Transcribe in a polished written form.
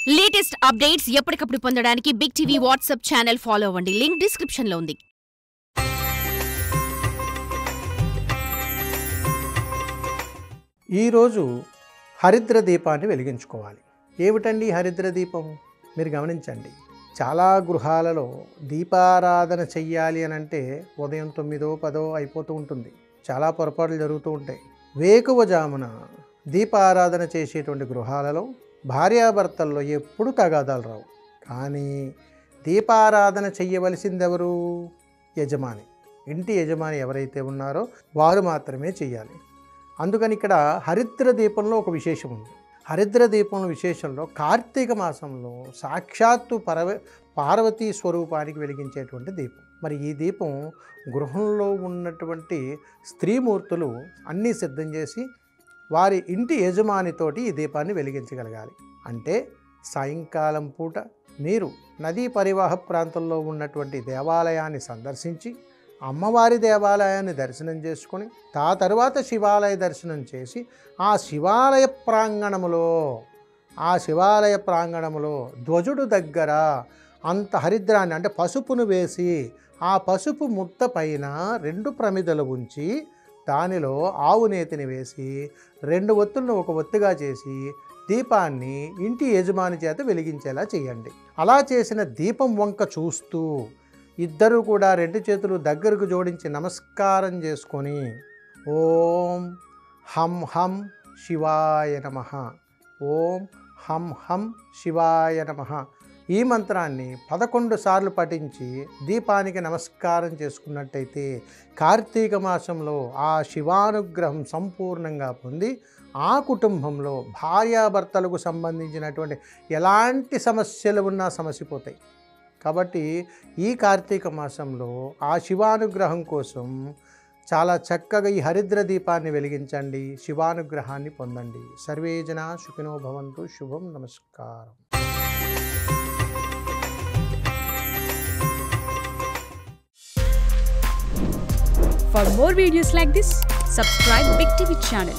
Latest updates ఎప్పటికప్పుడు పొందడానికి big TV WhatsApp channel follow అవ్వండి. లింక్ డిస్క్రిప్షన్ లో ఉంది. ఈరోజు హరిద్ర దీపాన్ని వెలిగించుకోవాలి. ఏమిటండి హరిద్ర దీపం? మీరు గమనించండి, చాలా గృహాలలో దీపారాధన చెయ్యాలి అని అంటే ఉదయం 9, 10 అయిపోతూ ఉంటుంది. చాలా పొరపాట్లు జరుగుతూ ఉంటాయి. వేకువజామున దీపారాధన చేసేటువంటి గృహాలలో భార్యాభర్తల్లో ఎప్పుడు తగాదాలు రావు. కానీ దీపారాధన చెయ్యవలసిందెవరు? యజమాని. ఇంటి యజమాని ఎవరైతే ఉన్నారో వారు మాత్రమే చెయ్యాలి. అందుకని ఇక్కడ హరిద్ర దీపంలో ఒక విశేషం ఉంది. హరిద్ర దీపంలో విశేషంలో కార్తీక మాసంలో సాక్షాత్తు పార్వతీ స్వరూపానికి వెలిగించేటువంటి దీపం. మరి ఈ దీపం గృహంలో ఉన్నటువంటి స్త్రీమూర్తులు అన్నీ సిద్ధం చేసి వారి ఇంటి యజమానితోటి ఈ దీపాన్ని వెలిగించగలగాలి. అంటే సాయంకాలం పూట మీరు నదీ పరివాహ ప్రాంతంలో ఉన్నటువంటి దేవాలయాన్ని సందర్శించి అమ్మవారి దేవాలయాన్ని దర్శనం చేసుకొని తరువాత శివాలయ దర్శనం చేసి ఆ శివాలయ ప్రాంగణములో ధ్వజుడు దగ్గర అంత హరిద్రాన్ని అంటే పసుపును వేసి ఆ పసుపు ముద్ద పైన 2 ప్రమిదలు ఉంచి దానిలో ఆవు నేతిని వేసి 2 ఒత్తులను ఒక ఒత్తిగా చేసి దీపాన్ని ఇంటి యజమాని చేత వెలిగించేలా చేయండి. అలా చేసిన దీపం వంక చూస్తూ ఇద్దరు కూడా 2 చేతులు దగ్గరకు జోడించి నమస్కారం చేసుకొని ఓం హం హం శివాయ నమః, ఓం హం హం శివాయ నమః ఈ మంత్రాన్ని 11 సార్లు పఠించి దీపానికి నమస్కారం చేసుకున్నట్టయితే కార్తీక మాసంలో ఆ శివానుగ్రహం సంపూర్ణంగా పొంది ఆ కుటుంబంలో భార్యాభర్తలకు సంబంధించినటువంటి ఎలాంటి సమస్యలు ఉన్నా సమసిపోతాయి. కాబట్టి ఈ కార్తీక మాసంలో ఆ శివానుగ్రహం కోసం చాలా చక్కగా ఈ హరిద్ర దీపాన్ని వెలిగించండి, శివానుగ్రహాన్ని పొందండి. సర్వే జనా సుఖినో భవంతు. శుభం. నమస్కారం. For more videos like this, subscribe Big TV channel.